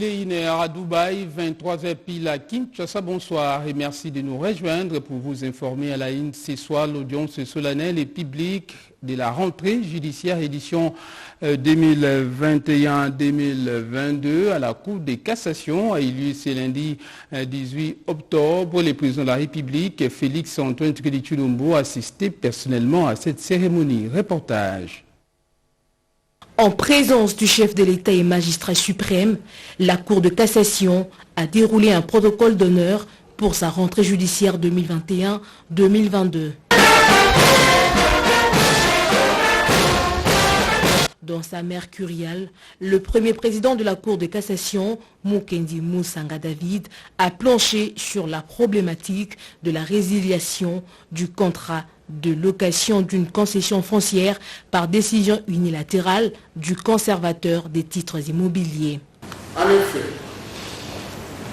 Il est 1h à Dubaï, 23h pile à Kinshasa. Bonsoir et merci de nous rejoindre pour vous informer à la une. Ce soir, l'audience solennelle et publique de la rentrée judiciaire édition 2021-2022 à la Cour de cassation a eu lieu ce lundi 18 octobre. Le président de la République, Félix Antoine Tshisekedi Tshilombo, a assisté personnellement à cette cérémonie. Reportage. En présence du chef de l'État et magistrat suprême, la Cour de cassation a déroulé un protocole d'honneur pour sa rentrée judiciaire 2021-2022. Dans sa mercuriale, le premier président de la Cour de cassation, Mukendi Musanga David, a planché sur la problématique de la résiliation du contrat de location d'une concession foncière par décision unilatérale du conservateur des titres immobiliers. En effet,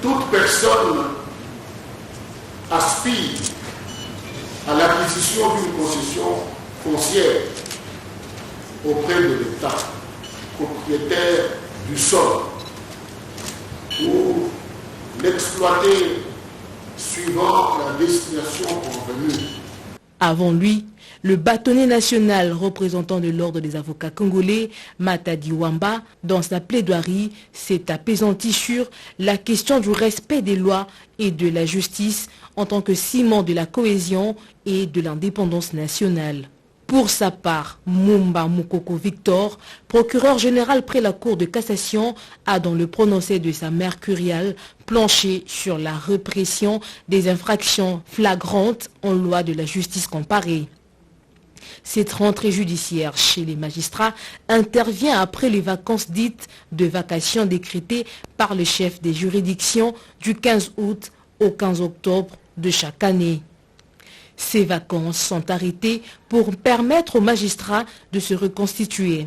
toute personne aspire à l'acquisition d'une concession foncière auprès de l'État, propriétaire du sol, ou l'exploiter suivant la destination convenue. Avant lui, le bâtonnier national représentant de l'ordre des avocats congolais, Matadi Wamba, dans sa plaidoirie, s'est apaisanti sur la question du respect des lois et de la justice en tant que ciment de la cohésion et de l'indépendance nationale. Pour sa part, Mumba Mukoko Victor, procureur général près la Cour de cassation, a dans le prononcé de sa mercuriale planché sur la répression des infractions flagrantes en loi de la justice comparée. Cette rentrée judiciaire chez les magistrats intervient après les vacances dites de vacation décrétées par le chef des juridictions du 15 août au 15 octobre de chaque année. Ces vacances sont arrêtées pour permettre aux magistrats de se reconstituer.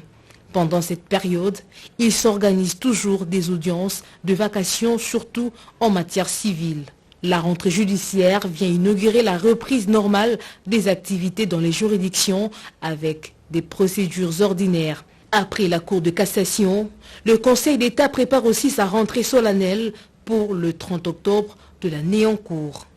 Pendant cette période, il s'organise toujours des audiences de vacation, surtout en matière civile. La rentrée judiciaire vient inaugurer la reprise normale des activités dans les juridictions avec des procédures ordinaires. Après la Cour de cassation, le Conseil d'État prépare aussi sa rentrée solennelle pour le 30 octobre de l'année en cours.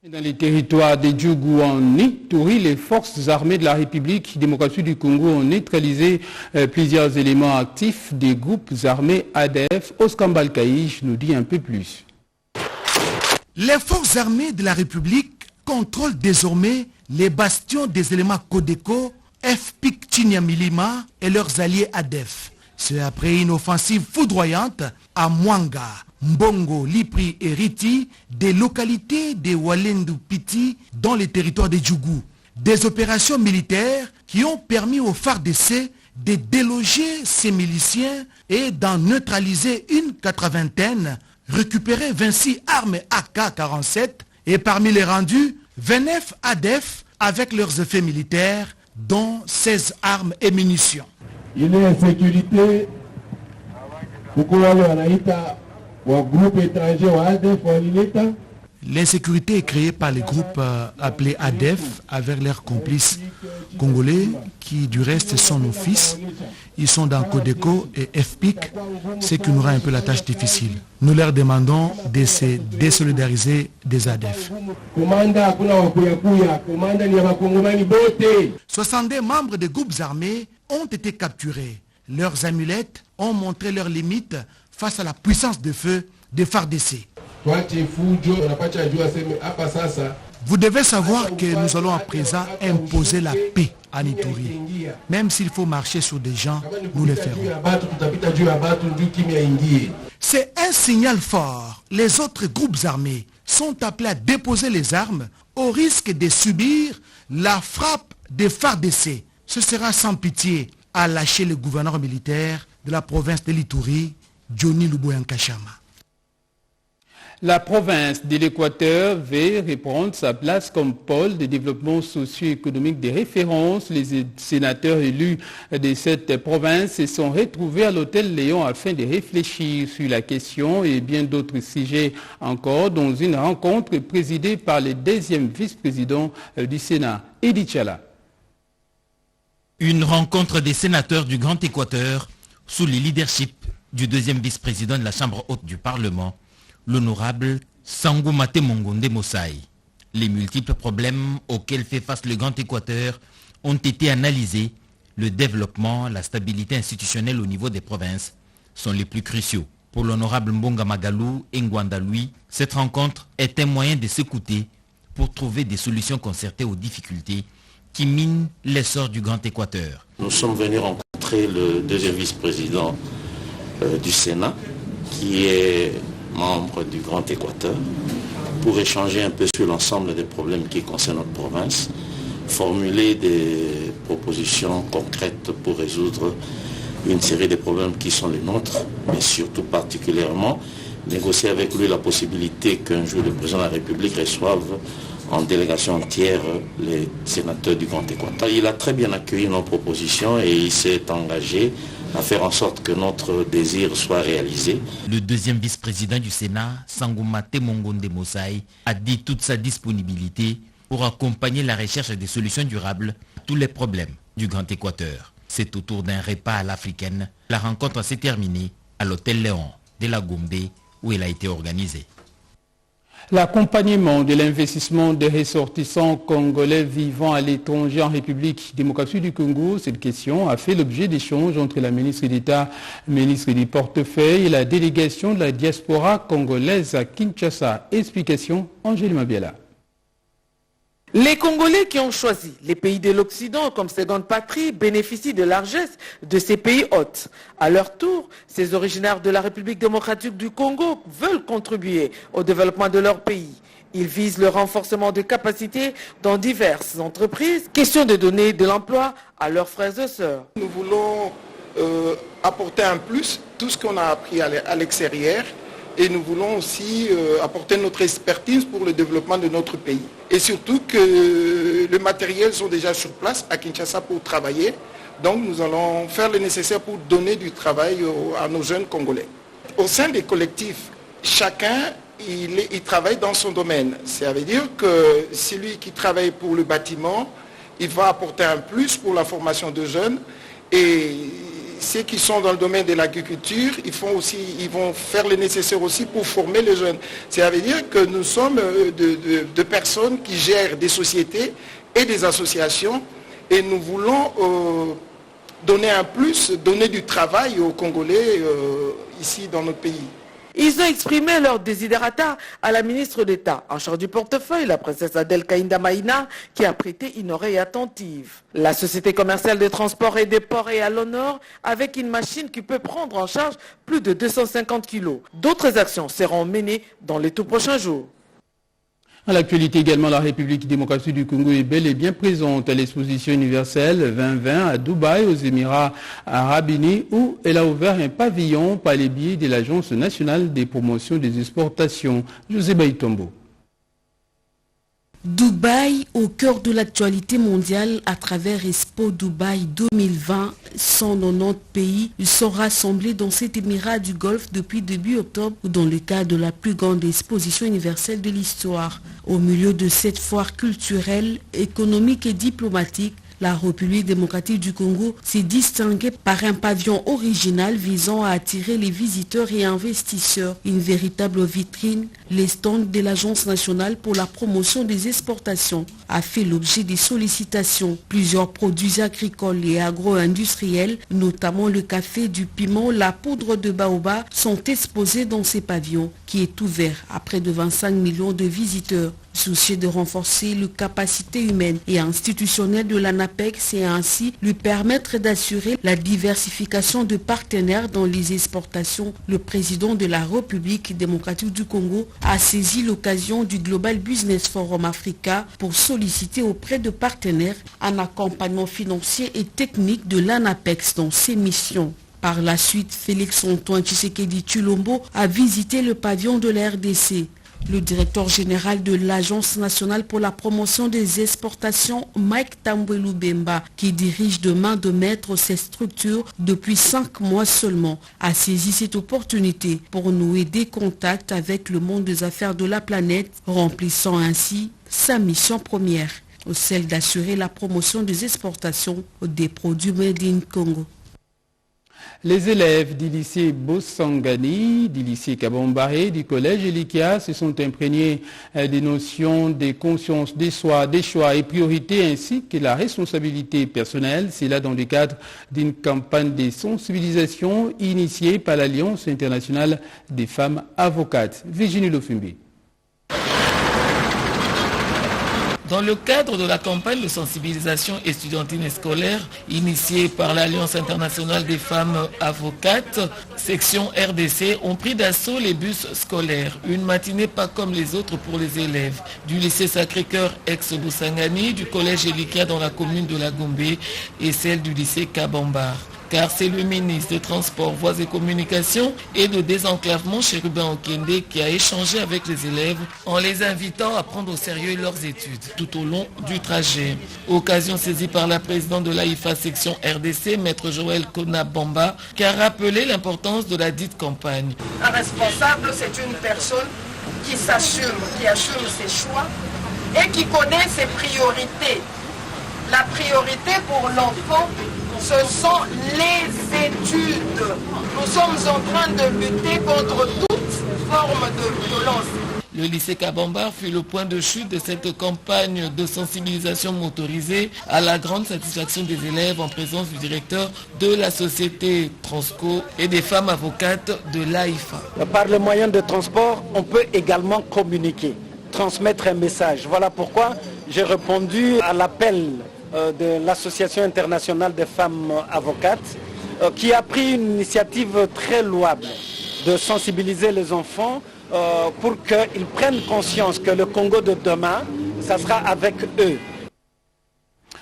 Dans les territoires de Djougou en Ituri, les forces armées de la République démocratique du Congo ont neutralisé plusieurs éléments actifs des groupes armés ADF. Oscar Balkaïch nous dit un peu plus. Les forces armées de la République contrôlent désormais les bastions des éléments Codeco, FPIC Chinyamilima et leurs alliés ADF. C'est après une offensive foudroyante à Mwanga, Mbongo, Lipri et Riti, des localités de Walendu Piti dans les territoires de Djougou. Des opérations militaires qui ont permis aux FARDC de déloger ces miliciens et d'en neutraliser une 80aine, récupérer 26 armes AK-47 et parmi les rendus, 29 ADF avec leurs effets militaires, dont 16 armes et munitions. Il est en sécurité pour groupe étranger ou ADF ou l'État. L'insécurité est créée par les groupes appelés ADF avec leurs complices congolais qui du reste sont nos fils. Ils sont dans Codeco et FPIC, ce qui nous rend un peu la tâche difficile. Nous leur demandons de se désolidariser des ADF. 62 membres des groupes armés ont été capturés. Leurs amulettes ont montré leurs limites face à la puissance de feu des FARDC. Vous devez savoir que nous allons à présent imposer la paix à Ituri. Même s'il faut marcher sur des gens, nous le ferons. C'est un signal fort. Les autres groupes armés sont appelés à déposer les armes au risque de subir la frappe des FARDC. Ce sera sans pitié à lâcher le gouverneur militaire de la province de l'Ituri, Johnny Luboyankashama. La province de l'Équateur veut reprendre sa place comme pôle de développement socio-économique de référence. Les sénateurs élus de cette province se sont retrouvés à l'hôtel Léon afin de réfléchir sur la question et bien d'autres sujets encore dans une rencontre présidée par le deuxième vice-président du Sénat, Edi Tchala. Une rencontre des sénateurs du Grand Équateur sous le leadership du deuxième vice-président de la Chambre haute du Parlement, l'honorable Sangoumate Mongonde Mosaï. Les multiples problèmes auxquels fait face le Grand Équateur ont été analysés. Le développement, la stabilité institutionnelle au niveau des provinces sont les plus cruciaux. Pour l'honorable Mbonga Magalou Ngwanda Louis, cette rencontre est un moyen de s'écouter pour trouver des solutions concertées aux difficultés qui minent l'essor du Grand Équateur. Nous sommes venus rencontrer le deuxième vice-président du Sénat, qui est membre du Grand Équateur, pour échanger un peu sur l'ensemble des problèmes qui concernent notre province, formuler des propositions concrètes pour résoudre une série de problèmes qui sont les nôtres, mais surtout particulièrement négocier avec lui la possibilité qu'un jour le président de la République reçoive en délégation entière les sénateurs du Grand Équateur. Il a très bien accueilli nos propositions et il s'est engagé à faire en sorte que notre désir soit réalisé. Le deuxième vice-président du Sénat, Sangoumate Mongonde Mosaï, a dit toute sa disponibilité pour accompagner la recherche des solutions durables à tous les problèmes du Grand Équateur. C'est autour d'un repas à l'africaine. La rencontre s'est terminée à l'hôtel Léon de la Gombe où elle a été organisée. L'accompagnement de l'investissement des ressortissants congolais vivant à l'étranger en République démocratique du Congo, cette question a fait l'objet d'échanges entre la ministre d'État, ministre du Portefeuille et la délégation de la diaspora congolaise à Kinshasa. Explication, Angèle Mabiala. Les Congolais qui ont choisi les pays de l'Occident comme seconde patrie bénéficient de largesse de ces pays hôtes. À leur tour, ces originaires de la République démocratique du Congo veulent contribuer au développement de leur pays. Ils visent le renforcement de capacités dans diverses entreprises, question de donner de l'emploi à leurs frères et sœurs. Nous voulons apporter un plus, tout ce qu'on a appris à l'extérieur. Et nous voulons aussi apporter notre expertise pour le développement de notre pays. Et surtout que les matériels sont déjà sur place à Kinshasa pour travailler. Donc nous allons faire le nécessaire pour donner du travail à nos jeunes Congolais. Au sein des collectifs, chacun il travaille dans son domaine. Ça veut dire que celui qui travaille pour le bâtiment, il va apporter un plus pour la formation de jeunes. Et ceux qui sont dans le domaine de l'agriculture, ils vont faire le nécessaire aussi pour former les jeunes. Ça veut dire que nous sommes de personnes qui gèrent des sociétés et des associations et nous voulons donner un plus, donner du travail aux Congolais ici dans notre pays. Ils ont exprimé leur desiderata à la ministre d'État en charge du portefeuille, la princesse Adèle Kaïnda Maïna, qui a prêté une oreille attentive. La société commerciale de transport et des ports est à l'honneur avec une machine qui peut prendre en charge plus de 250 kilos. D'autres actions seront menées dans les tout prochains jours. À l'actualité également, la République démocratique du Congo est bel et bien présente à l'exposition universelle 2020 à Dubaï, aux Émirats arabes unis, où elle a ouvert un pavillon par les biais de l'Agence nationale des promotions des exportations. José Baïtombo. Dubaï au cœur de l'actualité mondiale à travers Expo Dubaï 2020. 190 pays sont rassemblés dans cet émirat du Golfe depuis début octobre dans le cadre de la plus grande exposition universelle de l'histoire. Au milieu de cette foire culturelle, économique et diplomatique, la République démocratique du Congo s'est distinguée par un pavillon original visant à attirer les visiteurs et investisseurs. Une véritable vitrine, les stands de l'Agence nationale pour la promotion des exportations a fait l'objet des sollicitations. Plusieurs produits agricoles et agro-industriels, notamment le café, du piment, la poudre de baobab, sont exposés dans ces pavillons qui est ouvert à près de 25 millions de visiteurs. Soucieux de renforcer les capacités humaines et institutionnelles de l'ANAPEX et ainsi lui permettre d'assurer la diversification de partenaires dans les exportations, le président de la République démocratique du Congo a saisi l'occasion du Global Business Forum Africa pour solliciter auprès de partenaires un accompagnement financier et technique de l'ANAPEX dans ses missions. Par la suite, Félix-Antoine Tshisekedi Tshilombo a visité le pavillon de la RDC. Le directeur général de l'Agence nationale pour la promotion des exportations, Mike Tambwelu Bemba, qui dirige de main de maître ces structures depuis 5 mois seulement, a saisi cette opportunité pour nouer des contacts avec le monde des affaires de la planète, remplissant ainsi sa mission première. celle d'assurer la promotion des exportations des produits made in Congo. Les élèves du lycée Bossangani, du lycée Kabombaré, du collège Elikia se sont imprégnés des notions de conscience des choix et priorités ainsi que la responsabilité personnelle. C'est là dans le cadre d'une campagne de sensibilisation initiée par l'Alliance internationale des femmes avocates. Virginie Lofumbi. Dans le cadre de la campagne de sensibilisation estudiantine et scolaire initiée par l'Alliance internationale des femmes avocates, section RDC, ont pris d'assaut les bus scolaires. Une matinée pas comme les autres pour les élèves du lycée Sacré-Cœur ex-Boussangani, du collège Elikia dans la commune de la Gombe et celle du lycée Kabambar. Car c'est le ministre des Transports, Voies et Communications et de Désenclavement, Chérubin Okende, qui a échangé avec les élèves en les invitant à prendre au sérieux leurs études tout au long du trajet. Occasion saisie par la présidente de l'AIFA section RDC, maître Joël Konabamba, qui a rappelé l'importance de la dite campagne. Un responsable, c'est une personne qui s'assume, qui assume ses choix et qui connaît ses priorités. La priorité pour l'enfant, ce sont les études. Nous sommes en train de lutter contre toute forme de violence. Le lycée Kabambar fut le point de chute de cette campagne de sensibilisation motorisée à la grande satisfaction des élèves en présence du directeur de la société Transco et des femmes avocates de l'AIFA. Par le moyen de transport, on peut également communiquer, transmettre un message. Voilà pourquoi j'ai répondu à l'appel de l'Association internationale des femmes avocates qui a pris une initiative très louable de sensibiliser les enfants pour qu'ils prennent conscience que le Congo de demain, ça sera avec eux.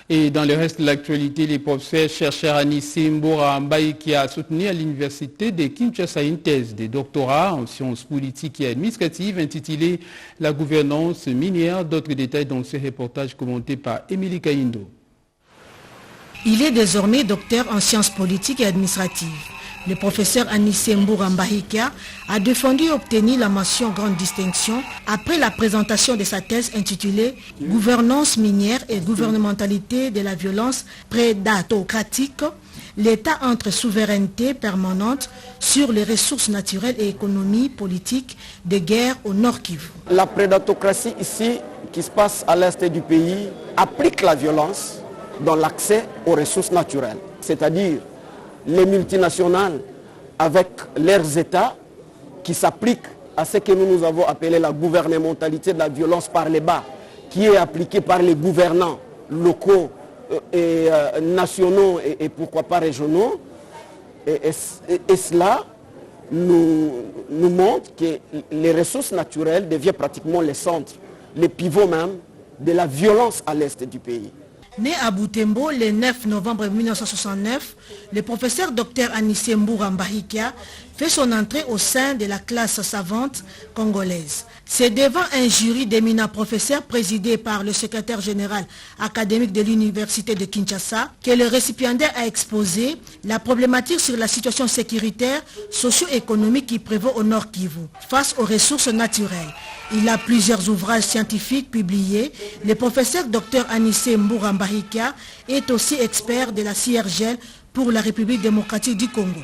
Et dans le reste de l'actualité, les professeurs chercheurs Anissé Mboura Mbaye qui a soutenu à l'université de Kinshasa une thèse de doctorat en sciences politiques et administratives intitulée « La gouvernance minière ». D'autres détails dans ce reportage commenté par Émilie Kaindo. Il est désormais docteur en sciences politiques et administratives. Le professeur Anissé Mboura Mbaye a défendu et obtenu la mention grande distinction après la présentation de sa thèse intitulée « Gouvernance minière et gouvernementalité de la violence prédatocratique, l'État entre souveraineté permanente sur les ressources naturelles et économie politique des guerres au Nord Kivu ». La prédatocratie ici, qui se passe à l'est du pays, applique la violence dans l'accès aux ressources naturelles, c'est-à-dire les multinationales avec leurs États qui s'appliquent à ce que nous avons appelé la gouvernementalité de la violence par les bas, qui est appliquée par les gouvernants locaux et nationaux et pourquoi pas régionaux. Et cela nous montre que les ressources naturelles deviennent pratiquement les centres, les pivots même de la violence à l'est du pays. Né à Butembo le 9 novembre 1969, le professeur Dr Anissé Mboura Mbaye fait son entrée au sein de la classe savante congolaise. C'est devant un jury d'éminents professeurs présidé par le secrétaire général académique de l'université de Kinshasa que le récipiendaire a exposé la problématique sur la situation sécuritaire, socio-économique qui prévaut au Nord Kivu face aux ressources naturelles. Il a plusieurs ouvrages scientifiques publiés. Le professeur Dr Anissé Mboura Mbaye est aussi expert de la CIRGL pour la République démocratique du Congo.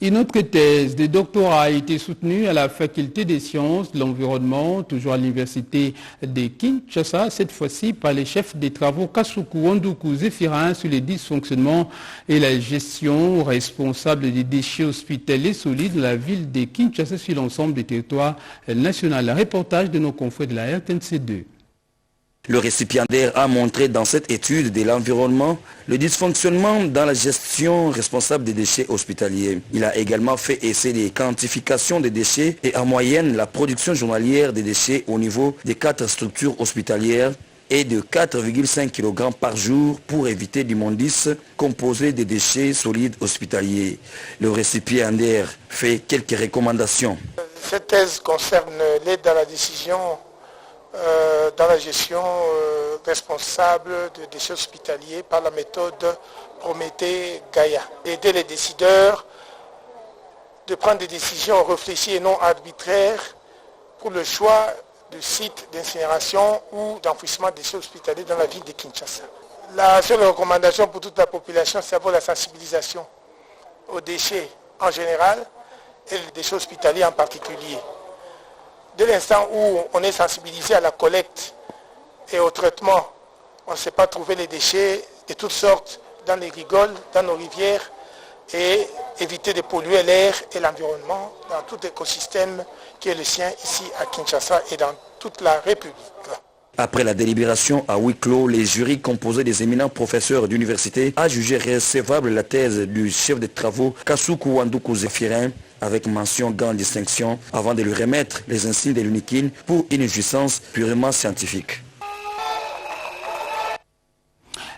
Une autre thèse de doctorat a été soutenue à la faculté des sciences de l'environnement, toujours à l'université de Kinshasa, cette fois-ci par les chefs des travaux Kasuku Wanduku Zéphirin sur les dysfonctionnements et la gestion responsable des déchets hospitaliers solides de la ville de Kinshasa sur l'ensemble des territoires nationaux. Le reportage de nos confrères de la RTNC2. Le récipiendaire a montré dans cette étude de l'environnement le dysfonctionnement dans la gestion responsable des déchets hospitaliers. Il a également fait essai des quantifications des déchets et en moyenne la production journalière des déchets au niveau des 4 structures hospitalières est de 4,5 kg par jour pour éviter l'immondice composé des déchets solides hospitaliers. Le récipiendaire fait quelques recommandations. Cette thèse concerne l'aide à la décision dans la gestion responsable des déchets hospitaliers par la méthode Prométhée-Gaïa. Aider les décideurs de prendre des décisions réfléchies et non arbitraires pour le choix de sites d'incinération ou d'enfouissement des déchets hospitaliers dans la ville de Kinshasa. La seule recommandation pour toute la population, c'est pour la sensibilisation aux déchets en général et les déchets hospitaliers en particulier. Dès l'instant où on est sensibilisé à la collecte et au traitement, on ne sait pas trouver les déchets de toutes sortes dans les rigoles, dans nos rivières, et éviter de polluer l'air et l'environnement dans tout écosystème qui est le sien ici à Kinshasa et dans toute la République. Après la délibération à huis clos, les jurys composés des éminents professeurs d'université a jugé recevable la thèse du chef de travaux Kasuku Wanduku Zéphirin avec mention grande distinction avant de lui remettre les insignes de l'UNIKIN pour une jouissance purement scientifique.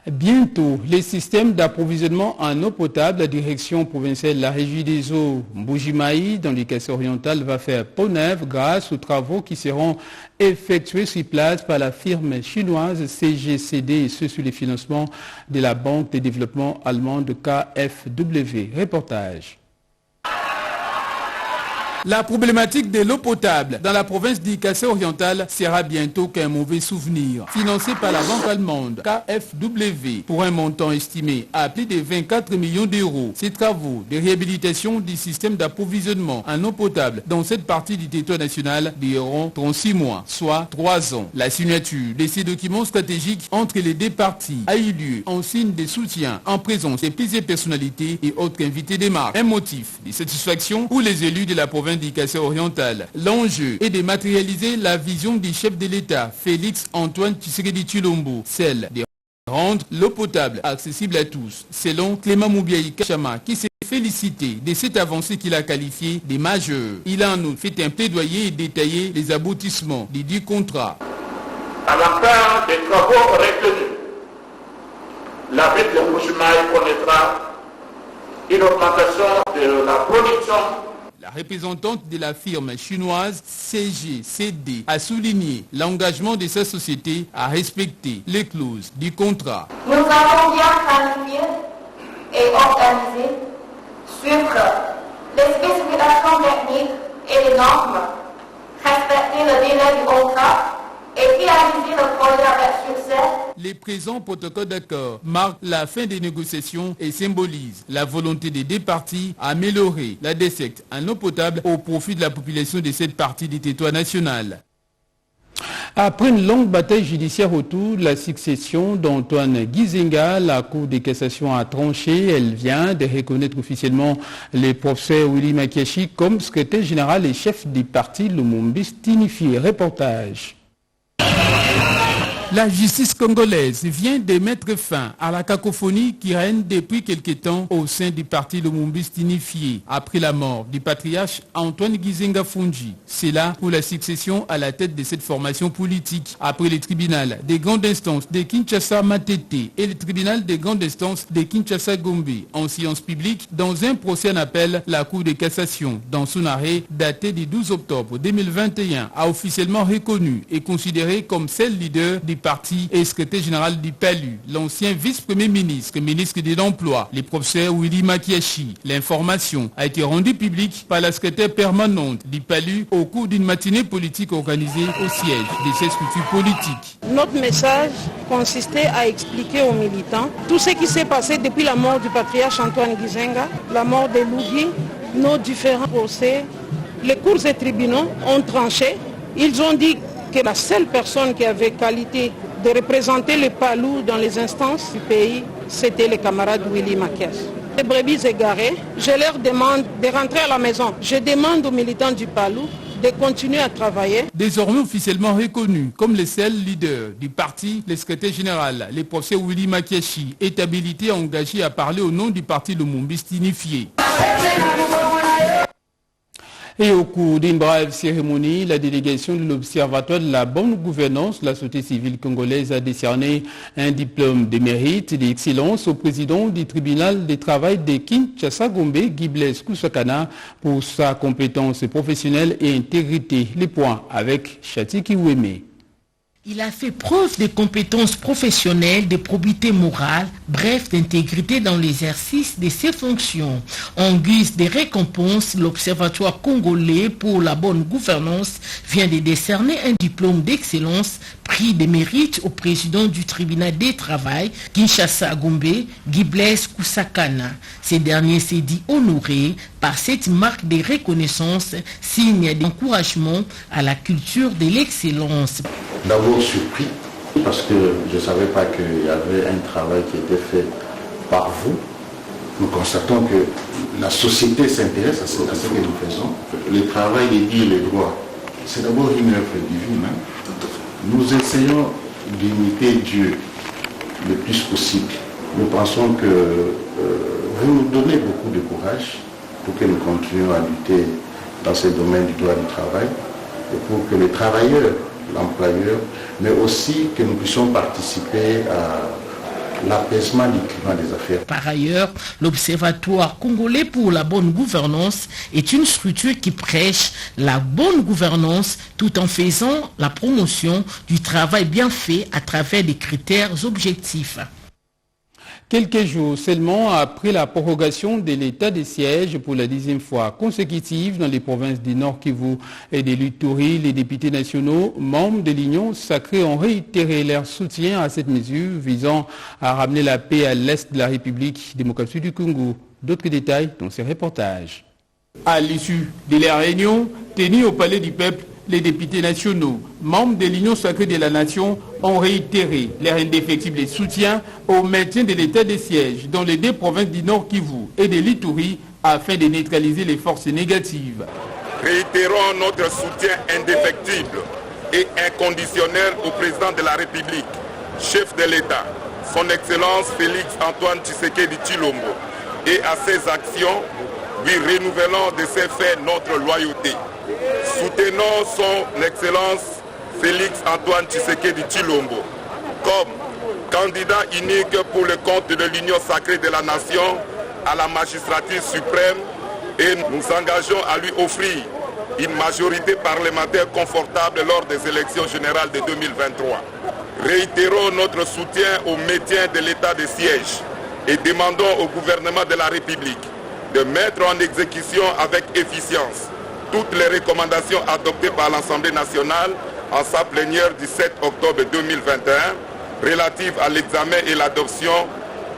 Bientôt, les systèmes d'approvisionnement en eau potable, la direction provinciale de la Régie des eaux Mbujimaï dans l'Ikassai oriental va faire peau neuve grâce aux travaux qui seront effectués sur place par la firme chinoise CGCD et ce sur les financements de la Banque de développement allemande KfW. Reportage. La problématique de l'eau potable dans la province d'Ikassai oriental sera bientôt qu'un mauvais souvenir. Financé par la banque allemande KfW pour un montant estimé à plus de 24 millions d'euros, ces travaux de réhabilitation du système d'approvisionnement en eau potable dans cette partie du territoire national dureront 36 mois, soit 3 ans. La signature de ces documents stratégiques entre les deux parties a eu lieu en signe de soutien en présence de plusieurs personnalités et autres invités des marques. Un motif de satisfaction pour les élus de la province d'Ikassai oriental. L'enjeu est de matérialiser la vision du chef de l'État, Félix Antoine Tshisekedi Tshilombo, celle de rendre l'eau potable accessible à tous, selon Clément Moubiaï Kachama, qui s'est félicité de cette avancée qu'il a qualifiée de majeure. Il a en outre fait un plaidoyer et détaillé les aboutissements des 10 contrats. À la fin des travaux retenus, la ville de Mbujimaï connaîtra une augmentation de la production. La représentante de la firme chinoise CGCD a souligné l'engagement de sa société à respecter les clauses du contrat. Nous avons bien planifié et organisé, suivre les spécifications techniques et les normes, respecter le délai du contrat et finaliser le projet avec succès. Les présents protocoles d'accord marquent la fin des négociations et symbolisent la volonté des deux parties à améliorer la desserte en eau potable au profit de la population de cette partie du territoire national. Après une longue bataille judiciaire autour de la succession d'Antoine Gizenga, la Cour de cassation a tranché. Elle vient de reconnaître officiellement le professeur Willy Makiashi comme secrétaire général et chef du parti Lumumba Stinifié. Reportage. La justice congolaise vient de mettre fin à la cacophonie qui règne depuis quelque temps au sein du parti Lumumbiste unifié après la mort du patriarche Antoine Gizenga Fungi. C'est là pour la succession à la tête de cette formation politique. Après le tribunal des grandes instances de Kinshasa Matete et le tribunal des grandes instances de Kinshasa Gombe en séance publique, dans un procès en appel, la Cour de cassation, dans son arrêt daté du 12 octobre 2021, a officiellement reconnu et considéré comme celle leader du parti et secrétaire général du PALU, l'ancien vice-premier ministre, ministre de l'Emploi, le professeur Willy Makiashi. L'information a été rendue publique par la secrétaire permanente du PALU au cours d'une matinée politique organisée au siège de cette structure politique. Notre message consistait à expliquer aux militants tout ce qui s'est passé depuis la mort du patriarche Antoine Gizenga, la mort de Lugui, nos différents procès. Les cours et tribunaux ont tranché. Ils ont dit que la seule personne qui avait qualité de représenter le PALU dans les instances du pays, c'était le camarade Willy Makiashi. Les brebis égarées, je leur demande de rentrer à la maison. Je demande aux militants du PALU de continuer à travailler. Désormais officiellement reconnu comme le seul leader du parti, le secrétaire général, le professeur Willy Makiashi, est habilité à engager à parler au nom du parti Lumumbiste unifié. Et au cours d'une brève cérémonie, la délégation de l'Observatoire de la bonne gouvernance de la société civile congolaise a décerné un diplôme de mérite et d'excellence au président du tribunal de travail de Kinshasa Gombe, Guy Blaise Kousakana, pour sa compétence professionnelle et intégrité. Les points avec Chati Kiweme. Il a fait preuve de compétences professionnelles, de probité morale, bref, d'intégrité dans l'exercice de ses fonctions. En guise de récompense, l'Observatoire congolais pour la bonne gouvernance vient de décerner un diplôme d'excellence, prix de mérite au président du tribunal des travail, Kinshasa Gombe, Guy Blaise Kousakana. Ce dernier s'est dit honoré par cette marque de reconnaissance, signe d'encouragement à la culture de l'excellence. D'abord surpris, parce que je ne savais pas qu'il y avait un travail qui était fait par vous. Nous constatons que la société s'intéresse à ce que nous faisons. Le travail de dire les droits, c'est d'abord une œuvre divine. Nous essayons d'imiter Dieu le plus possible. Nous pensons que vous nous donnez beaucoup de courage pour que nous continuions à lutter dans ce domaine du droit du travail et pour que les travailleurs, l'employeur, mais aussi que nous puissions participer à l'apaisement du climat des affaires. Par ailleurs, l'Observatoire congolais pour la bonne gouvernance est une structure qui prêche la bonne gouvernance tout en faisant la promotion du travail bien fait à travers des critères objectifs. Quelques jours seulement après la prorogation de l'état de siège pour la 10e fois consécutive dans les provinces du Nord Kivu et de l'Ituri, les députés nationaux membres de l'Union sacrée ont réitéré leur soutien à cette mesure visant à ramener la paix à l'est de la République démocratique du Congo. D'autres détails dans ces reportages. À l'issue de la réunion tenue au Palais du Peuple, les députés nationaux, membres de l'Union sacrée de la nation, ont réitéré leur indéfectible soutien au maintien de l'état de siège dans les deux provinces du Nord Kivu et de l'Ituri afin de neutraliser les forces négatives. Réitérons notre soutien indéfectible et inconditionnel au président de la République, chef de l'État, son Excellence Félix Antoine Tshisekedi Tshilombo, et à ses actions, lui renouvelant de ses faits notre loyauté. Soutenons son Excellence Félix Antoine Tshisekedi Tshilombo comme candidat unique pour le compte de l'Union sacrée de la nation à la magistrature suprême et nous engageons à lui offrir une majorité parlementaire confortable lors des élections générales de 2023. Réitérons notre soutien au maintien de l'état de siège et demandons au gouvernement de la République de mettre en exécution avec efficience toutes les recommandations adoptées par l'Assemblée nationale en sa plénière du 7 octobre 2021 relatives à l'examen et l'adoption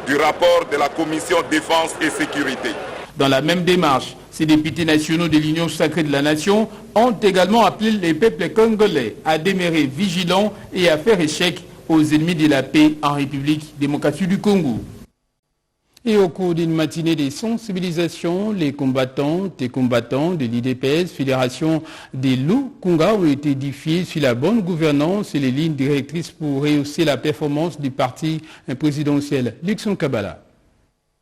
du rapport de la Commission Défense et Sécurité. Dans la même démarche, ces députés nationaux de l'Union sacrée de la nation ont également appelé les peuples congolais à demeurer vigilants et à faire échec aux ennemis de la paix en République démocratique du Congo. Et au cours d'une matinée de sensibilisation, les combattantes et combattants de l'IDPS, Fédération des Lukunga, ont été édifiés sur la bonne gouvernance et les lignes directrices pour rehausser la performance du parti présidentiel. Luxon Kabbalah.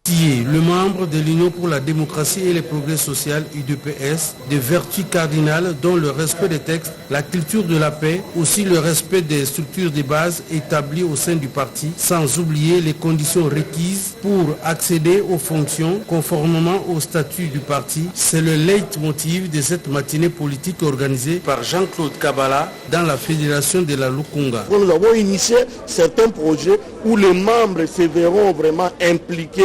Le membre de l'Union pour la démocratie et le progrès social, UDPS, des vertus cardinales dont le respect des textes, la culture de la paix, aussi le respect des structures de base établies au sein du parti, sans oublier les conditions requises pour accéder aux fonctions conformément au statut du parti. C'est le leitmotiv de cette matinée politique organisée par Jean-Claude Kabbalah dans la Fédération de la Lukunga. Nous avons initié certains projets où les membres se verront vraiment impliqués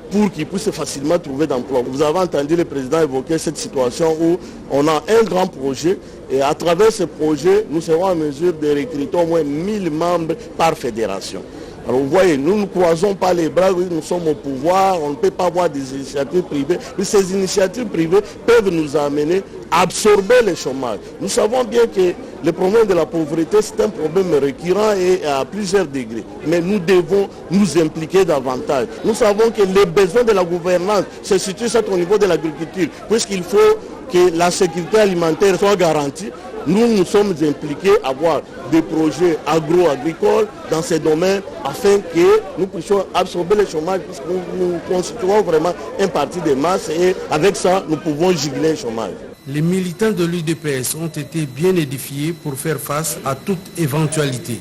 pour qu'ils puissent facilement trouver d'emploi. Vous avez entendu le président évoquer cette situation où on a un grand projet et à travers ce projet, nous serons en mesure de recruter au moins 1000 membres par fédération. Alors vous voyez, nous ne croisons pas les bras, nous sommes au pouvoir, on ne peut pas avoir des initiatives privées, mais ces initiatives privées peuvent nous amener à absorber le chômage. Nous savons bien que le problème de la pauvreté, c'est un problème récurrent et à plusieurs degrés. Mais nous devons nous impliquer davantage. Nous savons que les besoins de la gouvernance se situent au niveau de l'agriculture, puisqu'il faut que la sécurité alimentaire soit garantie. Nous sommes impliqués à avoir des projets agro-agricoles dans ces domaines afin que nous puissions absorber le chômage puisque nous constituons vraiment un parti de masse et avec ça, nous pouvons juguler le chômage. Les militants de l'UDPS ont été bien édifiés pour faire face à toute éventualité.